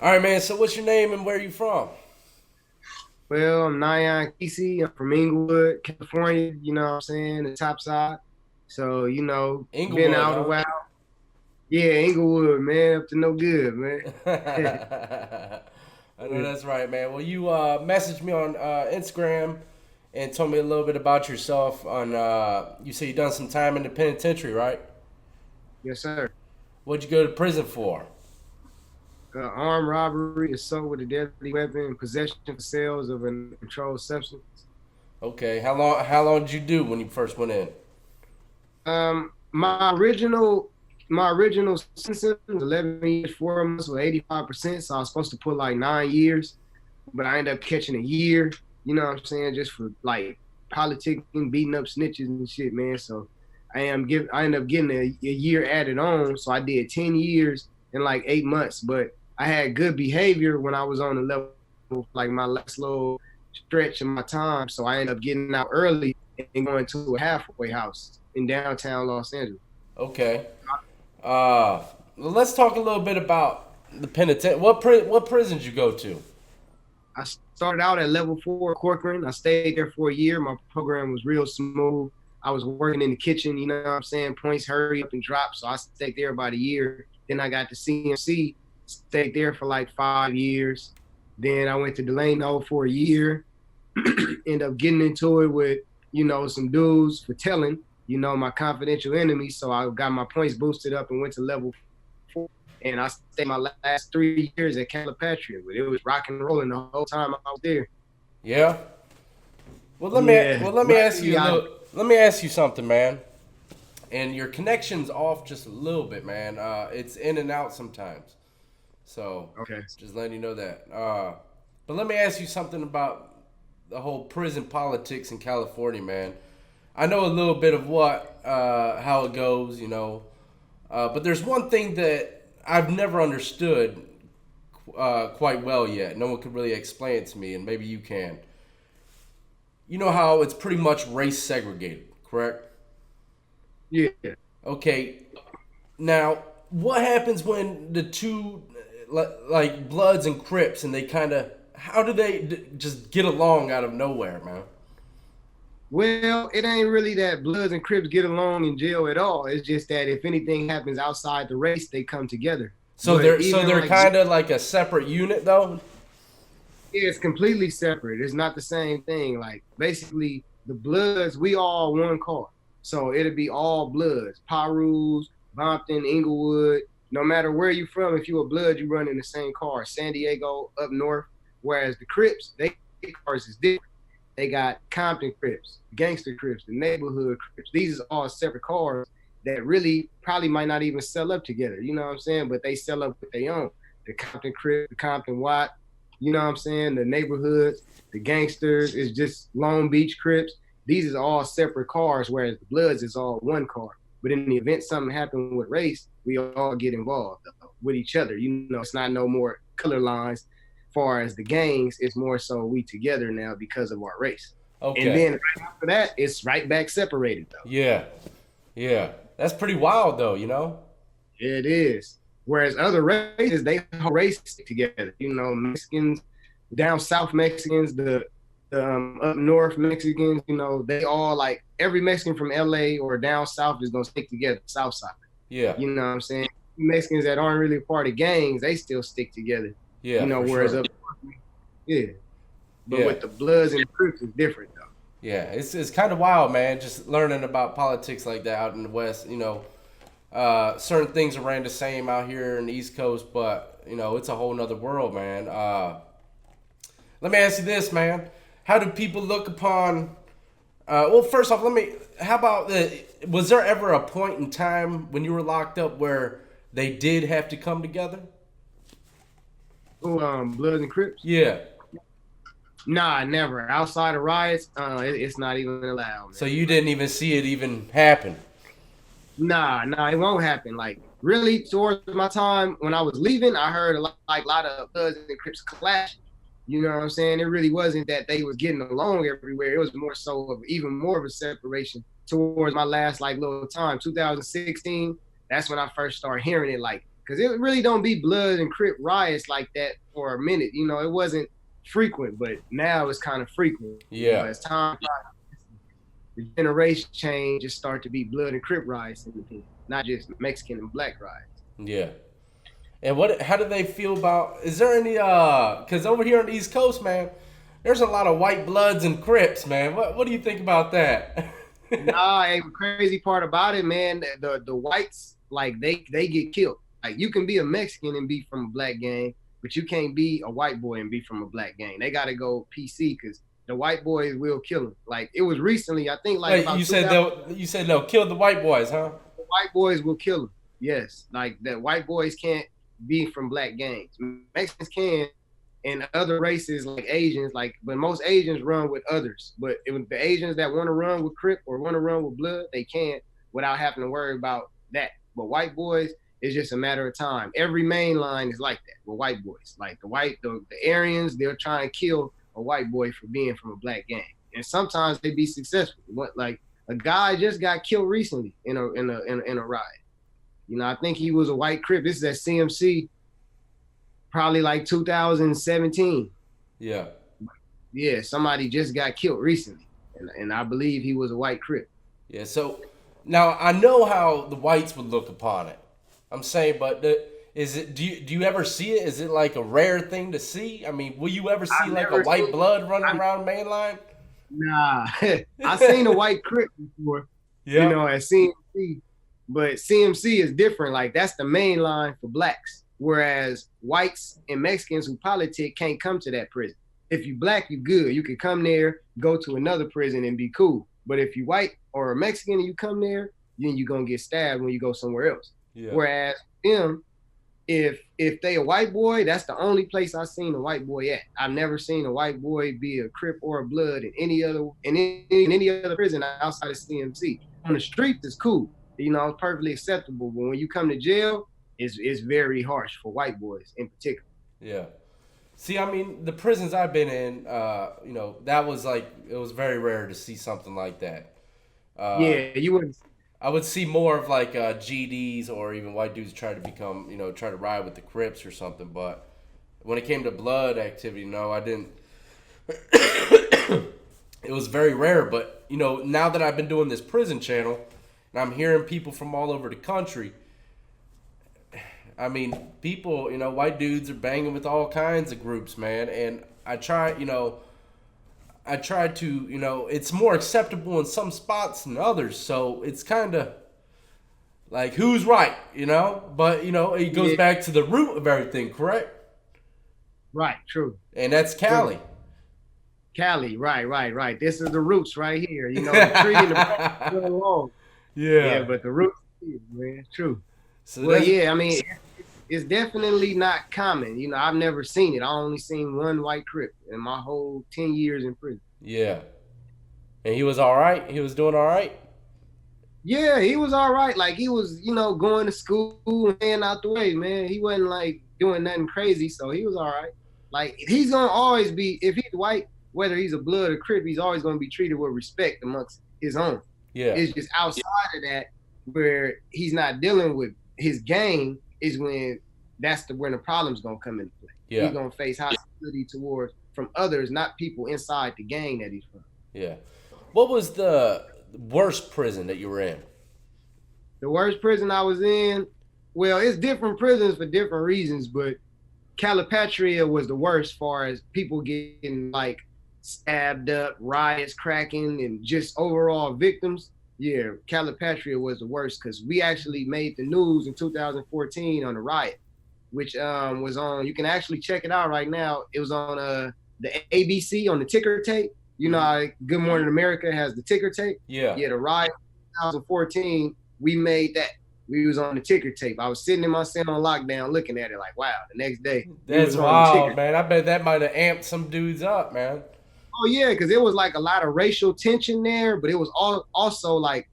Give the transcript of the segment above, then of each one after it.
All right, man. So what's your name and where are you from? Well, I'm Nyan Kesey. I'm from Inglewood, California, you know what I'm saying, the top side. So, been Inglewood, out a huh? while. Yeah, Inglewood, man, up to no good, man. I know that's right, man. Well, you messaged me on Instagram and told me a little bit about yourself. On you say you done some time in the penitentiary, right? Yes, sir. What'd you go to prison for? Armed robbery, assault with a deadly weapon, possession for sales of a controlled substance. Okay. How long did you do when you first went in? My original sentence was 11 years, 4 months, with 85%. So I was supposed to put like 9 years, but I ended up catching a year. You know what I'm saying? Just for like politicking, beating up snitches and shit, man. So I ended up getting a year added on. So I did 10 years in like 8 months. But I had good behavior when I was on the level, like my last little stretch of my time. So I ended up getting out early and going to a halfway house in downtown Los Angeles. Okay. Well, let's talk a little bit about the penitentiary. What prisons you go to? I started out at level 4 Corcoran. I stayed there for a year. My program was real smooth. I was working in the kitchen, you know what I'm saying? Points hurry up and drop. So I stayed there about a year. Then I got to CMC, stayed there for like 5 years. Then I went to Delano for a year. End up getting into it with, some dudes for telling, my confidential enemy. So I got my points boosted up and went to level 4. And I stayed my last 3 years at Calipatria, but it was rock and rolling the whole time I was there. Yeah. Well, Yeah, let me ask you luckily a I little. Let me ask you something, man. And your connection's off just a little bit, man. It's in and out sometimes. So, okay. just letting you know that. But let me ask you something about the whole prison politics in California, man. I know a little bit of how it goes, but there's one thing that I've never understood quite well yet. No one could really explain it to me, and maybe you can. You know how it's pretty much race segregated, correct? Yeah. Okay, now what happens when the two like Bloods and Crips and they kind of how do they just get along out of nowhere, man? Well, it ain't really that Bloods and Crips get along in jail at all. It's just that if anything happens outside the race, they come together. So But they're even they're like kind of like a separate unit though. yeah, it's completely separate. It's not the same thing. Like basically, the Bloods, we all one car, so it'll be all Bloods, Pirus, Bompton, Inglewood. No matter where you from, if you a Blood, you run in the same car. San Diego up north, whereas the Crips, they cars is different. They got Compton Crips, Gangster Crips, the Neighborhood Crips. These are all separate cars that really probably might not even sell up together. You know what I'm saying? But they sell up with their own. The Compton Crip, the Compton Watt, you know what I'm saying? The neighborhoods, the gangsters is just Long Beach Crips. These is all separate cars, whereas the Bloods is all one car. But in the event something happened with race, we all get involved with each other. It's not no more color lines. As far as the gangs, it's more so we together now because of our race. And Okay. then right after that, it's right back separated though. Yeah. Yeah. That's pretty wild though, you know? It is. Whereas other races, they whole race together. Mexicans, down south Mexicans, the up north Mexicans, they all like every Mexican from LA or down south is gonna stick together, south side. Yeah. You know what I'm saying? Mexicans that aren't really part of gangs, they still stick together. Yeah, for Whereas sure. up yeah. But Yeah. with the Bloods and the Crips is different though. Yeah, it's kind of wild, man. Just learning about politics like that out in the West. Certain things are ran the same out here in the East Coast, but it's a whole nother world, man. Let me ask you this, man. How do people look upon? Well, first off, let me. How about the? Was there ever a point in time when you were locked up where they did have to come together? Oh, Bloods and Crips? Yeah. Nah, never. Outside of riots, it's not even allowed, So man. you Like didn't even see it even happen. nah, it won't happen. Like really, towards my time when I was leaving, I heard a lot of Bloods and Crips clash. You know what I'm saying? It really wasn't that they was getting along everywhere. It was more so of even more of a separation towards my last like little time, 2016. That's when I first started hearing it. Like because it really don't be blood and Crip riots like that for a minute. You know, it wasn't frequent, but now it's kind of frequent. You know, Yeah. as time the generation change, just start to be blood and Crip riots in the pen, not just Mexican and black riots. Yeah. And how do they feel about? Is there any? Because over here on the East Coast, man, there's a lot of white bloods and Crips, man. What do you think about that? Nah, the crazy part about it, man, the whites, like they get killed. Like you can be a Mexican and be from a black gang, but you can't be a white boy and be from a black gang. They gotta go PC because the white boys will kill them. Like it was recently, I think, like Wait, about you said they'll kill the white boys, huh? white boys will kill them. Yes, like that white boys can't be from black gangs. Mexicans can, and other races like Asians, like but most Asians run with others. But the Asians that want to run with Crip or want to run with blood, they can without having to worry about that. But white boys, it's just a matter of time. Every main line is like that with white boys. Like the Aryans, they'll try and kill a white boy for being from a black gang, and sometimes they be successful. What like a guy just got killed recently in a riot. You know, I think he was a white Crip. This is at CMC, probably like 2017. Yeah. Yeah, somebody just got killed recently, and I believe he was a white Crip. Yeah. So now I know how the whites would look upon it. I'm saying, but is it? Do you ever see it? Is it like a rare thing to see? I mean, will you ever see I've like a never white seen- blood running around mainline? Nah, I seen a white Crip before. Yeah. You know, at CMC, but CMC is different. Like that's the main line for blacks, whereas whites and Mexicans who politic can't come to that prison. If you black, you good. You can come there, go to another prison and be cool. But if you white or a Mexican and you come there, then you're gonna get stabbed when you go somewhere else. Yeah. Whereas them, if they a white boy, that's the only place I've seen a white boy at. I've never seen a white boy be a Crip or a blood in any other prison outside of CMC. On the streets, it's cool. You know, it's perfectly acceptable. But when you come to jail, it's very harsh for white boys in particular. Yeah. See, I mean, the prisons I've been in, you know, that was like it was very rare to see something like that. Yeah, you wouldn't. I would see more of like GDs or even white dudes try to become, you know, try to ride with the Crips or something. But when it came to blood activity, no, I didn't. It was very rare. But, you know, now that I've been doing this prison channel and I'm hearing people from all over the country, I mean, people, you know, white dudes are banging with all kinds of groups, man. And I try to, you know, it's more acceptable in some spots than others. So it's kind of like who's right, you know? But, you know, it goes back to the root of everything, correct? Right, true. And that's Cali. True. Cali, right. This is the roots right here. You know, the tree and the branch go along. Yeah, but the roots, man, true. So well, yeah, I mean, it's definitely not common. You know, I've never seen it. I only seen one white Crip in my whole 10 years in prison. Yeah. And he was all right? He was doing all right? Yeah, he was all right. Like, he was, you know, going to school and staying out the way, man. He wasn't, like, doing nothing crazy, so he was all right. Like, he's going to always be, if he's white, whether he's a blood or Crip, he's always going to be treated with respect amongst his own. Yeah. It's just outside of that where he's not dealing with his gang is when when the problem's gonna come into play. Yeah. He's gonna face hostility towards from others, not people inside the gang that he's from. Yeah. What was the worst prison that you were in? The worst prison I was in, well, it's different prisons for different reasons, but Calipatria was the worst as far as people getting like stabbed up, riots cracking, and just overall victims. Yeah, Calipatria was the worst because we actually made the news in 2014 on the riot, which was on, you can actually check it out right now. It was on the ABC on the ticker tape. You know how Good Morning America has the ticker tape? Yeah. Yeah, the riot 2014, we made that. We was on the ticker tape. I was sitting in my cell on lockdown looking at it like, wow, the next day. That's wild, man. I bet that might have amped some dudes up, man. Oh yeah, because it was like a lot of racial tension there, but it was also like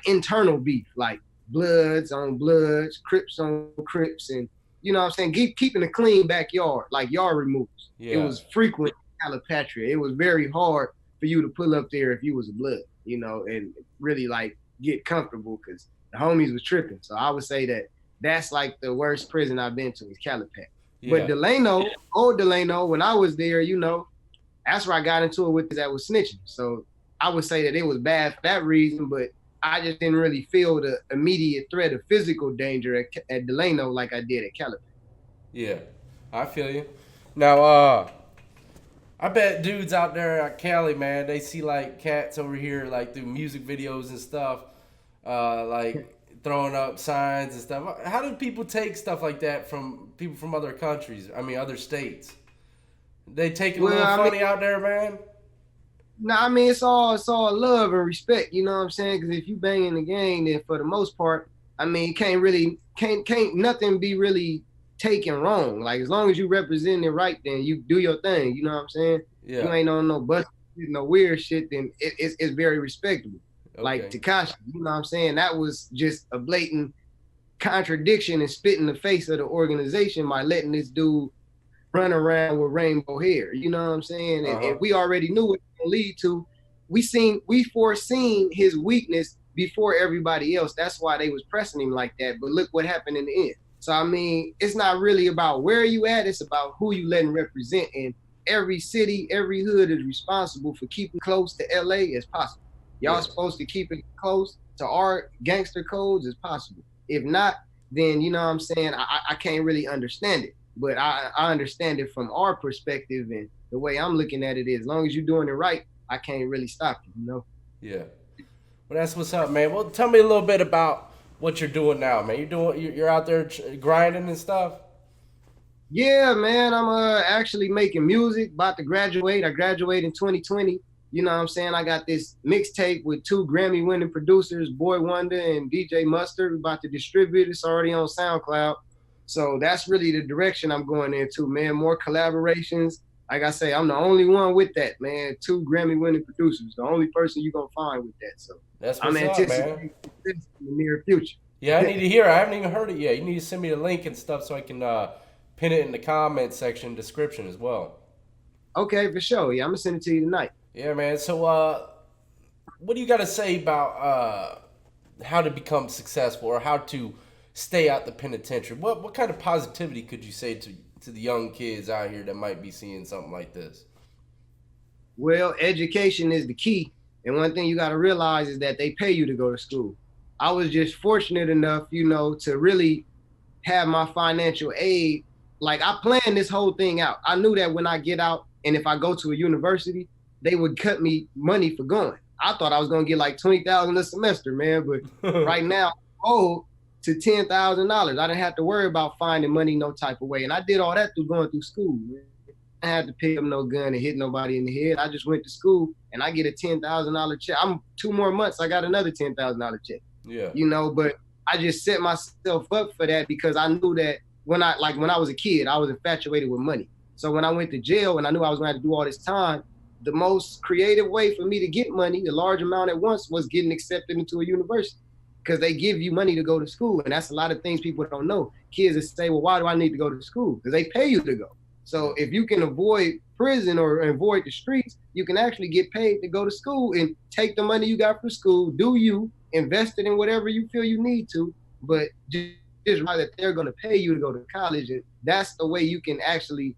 internal beef, like bloods on bloods, Crips on Crips, and you know what I'm saying, keeping a clean backyard, like yard removals. Yeah. It was frequent in Calipatria. It was very hard for you to pull up there if you was a blood, you know, and really like get comfortable because the homies was tripping. So I would say that That's like the worst prison I've been to is Calipat. But Yeah. Delano, old Delano, when I was there, that's where I got into it with that was snitching. So I would say that it was bad for that reason, but I just didn't really feel the immediate threat of physical danger at Delano like I did at Calipat. Yeah. I feel you. Now, I bet dudes out there at Cali, man, they see like cats over here, like through music videos and stuff, like throwing up signs and stuff. How do people take stuff like that from people from other countries? I mean, other states. They take it a little funny out there, man. Nah, I mean it's all love and respect. You know what I'm saying? Because if you bang in the gang, then for the most part, I mean, can't nothing be really taken wrong. Like as long as you represent it right, then you do your thing. You know what I'm saying? Yeah. You ain't on no bus, no weird shit. Then it's very respectable. Like Okay. Takashi, you know what I'm saying? That was just a blatant contradiction and spit in the face of the organization by letting this dude run around with rainbow hair. You know what I'm saying? And we already knew what it would lead to. We foreseen his weakness before everybody else. That's why they was pressing him like that. But look what happened in the end. So I mean, it's not really about where you at, it's about who you letting represent. And every city, every hood is responsible for keeping close to LA as possible. Y'all supposed to keep it close to our gangster codes as possible. If not, then you know what I'm saying, I can't really understand it. But I understand it from our perspective, and the way I'm looking at it is, as long as you're doing it right, I can't really stop you. Yeah. Well, that's what's up, man. Well, tell me a little bit about what you're doing now, man. You're out there grinding and stuff. Yeah, man, I'm actually making music, about to graduate. I graduated in 2020. You know what I'm saying? I got this mixtape with 2 Grammy-winning producers, Boy Wonder and DJ Mustard. We're about to distribute it. It's already on SoundCloud. So that's really the direction I'm going into, man. More collaborations. Like I say, I'm the only one with that, man. 2 Grammy-winning producers. The only person you're going to find with that. So That's I'm what's up, man. anticipating this in the near future. Yeah, I need to hear it. I haven't even heard it yet. You need to send me the link and stuff so I can pin it in the comment section description as well. Okay, for sure. Yeah, I'm going to send it to you tonight. Yeah, man. So, what do you got to say about how to become successful or how to stay out the penitentiary? What kind of positivity could you say to the young kids out here that might be seeing something like this? Well, education is the key. And one thing you got to realize is that they pay you to go to school. I was just fortunate enough, to really have my financial aid. Like I planned this whole thing out. I knew that when I get out and if I go to a university, they would cut me money for going. I thought I was going to get like $20,000 a semester, man. But right now, to $10,000. I didn't have to worry about finding money no type of way. And I did all that through going through school, man. I had to pick up no gun and hit nobody in the head. I just went to school and I get a $10,000 check. I'm 2 more months, I got another $10,000 check. Yeah. But I just set myself up for that because I knew that when I was a kid, I was infatuated with money. So when I went to jail and I knew I was going to have to do all this time, the most creative way for me to get money, a large amount at once, was getting accepted into a university because they give you money to go to school. And that's a lot of things people don't know. Kids that say, well, why do I need to go to school? Because they pay you to go. So if you can avoid prison or avoid the streets, you can actually get paid to go to school and take the money you got from school, invest it in whatever you feel you need to, but just right that they're going to pay you to go to college. And that's the way you can actually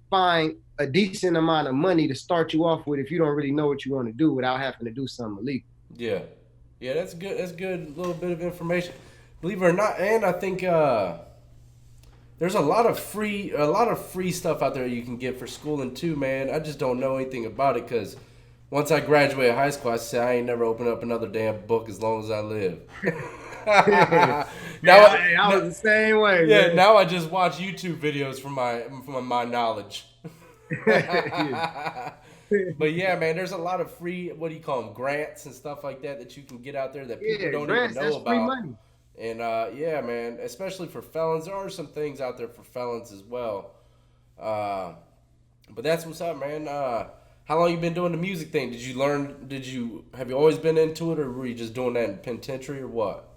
find a decent amount of money to start you off with if you don't really know what you want to do without having to do something illegal. Yeah. Yeah, that's good. That's good. A little bit of information. Believe it or not, and I think there's a lot of free stuff out there you can get for schooling too, man. I just don't know anything about it because once I graduated high school, I said I ain't never open up another damn book as long as I live. I was the same way. Yeah, man. now I just watch YouTube videos from my knowledge. But yeah, man, there's a lot of free, what do you call them, grants and stuff like that you can get out there that people don't grants, even know that's free about. money. And yeah, man, especially for felons, there are some things out there for felons as well. But that's what's up, man. How long you been doing the music thing? Have you always been into it, or were you just doing that in penitentiary, or what?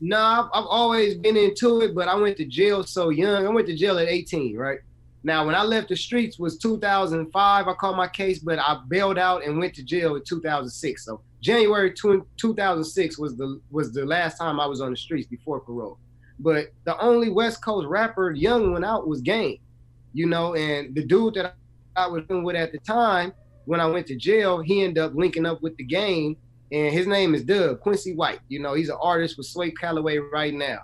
No, I've always been into it, but I went to jail so young. I went to jail at 18, right? Now, when I left the streets was 2005. I caught my case, but I bailed out and went to jail in 2006. So January 2006 was the last time I was on the streets before parole. But the only West Coast rapper, young one out, was Game. And the dude that I was with at the time, when I went to jail, he ended up linking up with the Game, and his name is Doug Quincy White. He's an artist with Sway Calloway right now.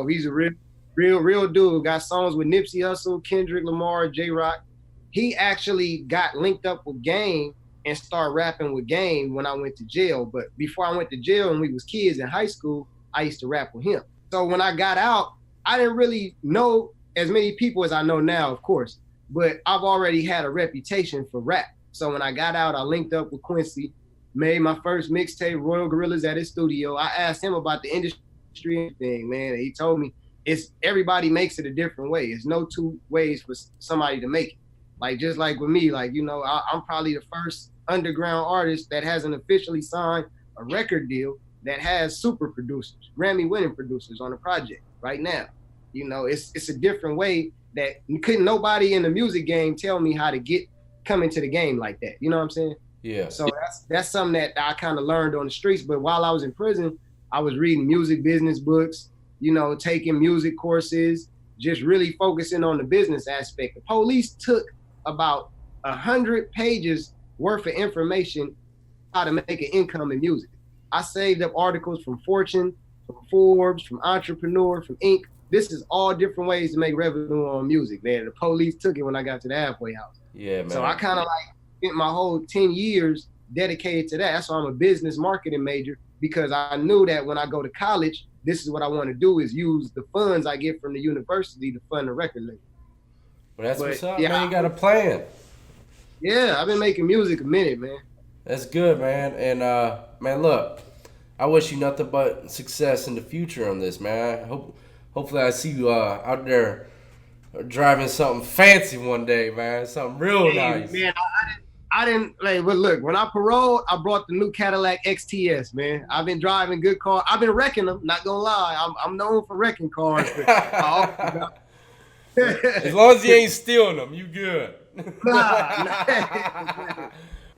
He's a real dude. Got songs with Nipsey Hussle, Kendrick Lamar, J Rock. He actually got linked up with Game and started rapping with Game when I went to jail. But before I went to jail and we was kids in high school, I used to rap with him. So when I got out, I didn't really know as many people as I know now, of course, but I've already had a reputation for rap. So when I got out, I linked up with Quincy, made my first mixtape, Royal Gorillas, at his studio. I asked him about the industry thing, man, and he told me everybody makes it a different way. There's no two ways for somebody to make it. Like, just like with me, like, I'm probably the first underground artist that hasn't officially signed a record deal that has super producers, Grammy-winning producers on the project right now. It's a different way that couldn't nobody in the music game tell me how to come into the game like that. You know what I'm saying? Yeah. So that's something that I kind of learned on the streets. But while I was in prison, I was reading music business books, taking music courses, just really focusing on the business aspect. The police took about 100 pages worth of information how to make an income in music. I saved up articles from Fortune, from Forbes, from Entrepreneur, from Inc. This is all different ways to make revenue on music, man. The police took it when I got to the halfway house. Yeah, man. So I kind of spent my whole 10 years dedicated to that. That's why I'm a business marketing major, because I knew that when I go to college, this is what I want to do, is use the funds I get from the university to fund the record label. Well, that's what's up, man. You got a plan. Yeah, I've been making music a minute, man. That's good, man. And man, look, I wish you nothing but success in the future on this, man. Hopefully I see you out there driving something fancy one day, man. Something real nice. Man, I didn't but look, when I paroled, I brought the new Cadillac XTS, man. I've been driving good cars. I've been wrecking them, not gonna lie. I'm known for wrecking cars. As long as you ain't stealing them, you good.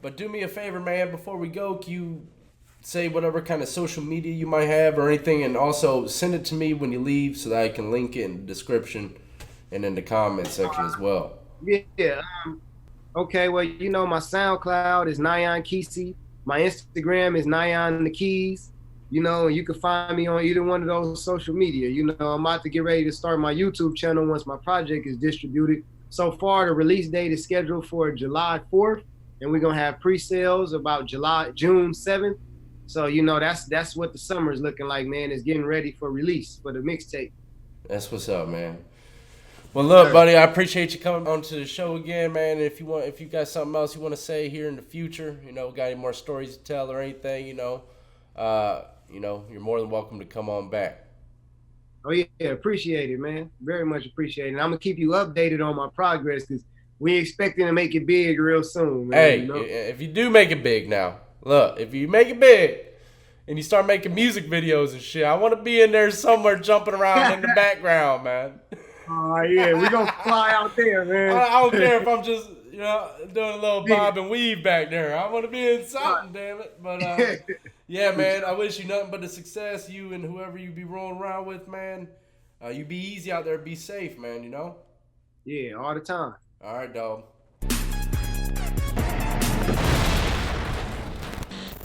But do me a favor, man, before we go, can you say whatever kind of social media you might have or anything, and also send it to me when you leave so that I can link it in the description and in the comment section as well. Yeah. Okay, well, my SoundCloud is Nyan Kesey. My Instagram is Nyan the Keys. And you can find me on either one of those social media. I'm about to get ready to start my YouTube channel once my project is distributed. So far, the release date is scheduled for July 4th, and we're gonna have pre-sales about June 7th. So that's what the summer is looking like, man. It's getting ready for release for the mixtape. That's what's up, man. Well, look, buddy, I appreciate you coming on to the show again, man. And if you got something else you want to say here in the future, got any more stories to tell or anything, you're more than welcome to come on back. Oh yeah, appreciate it, man. Very much appreciate it. And I'm gonna keep you updated on my progress, because we expecting to make it big real soon, man. Hey, if you do make it big now, look, if you make it big and you start making music videos and shit, I want to be in there somewhere jumping around in the background, man. Oh yeah, we're gonna fly out there, man. I don't care if I'm just doing a little bob and weave back there. I want to be in something, damn it. But yeah, man, I wish you nothing but the success, you and whoever you be rolling around with, man. You be easy out there, be safe, man. Yeah, all the time. All right, dog.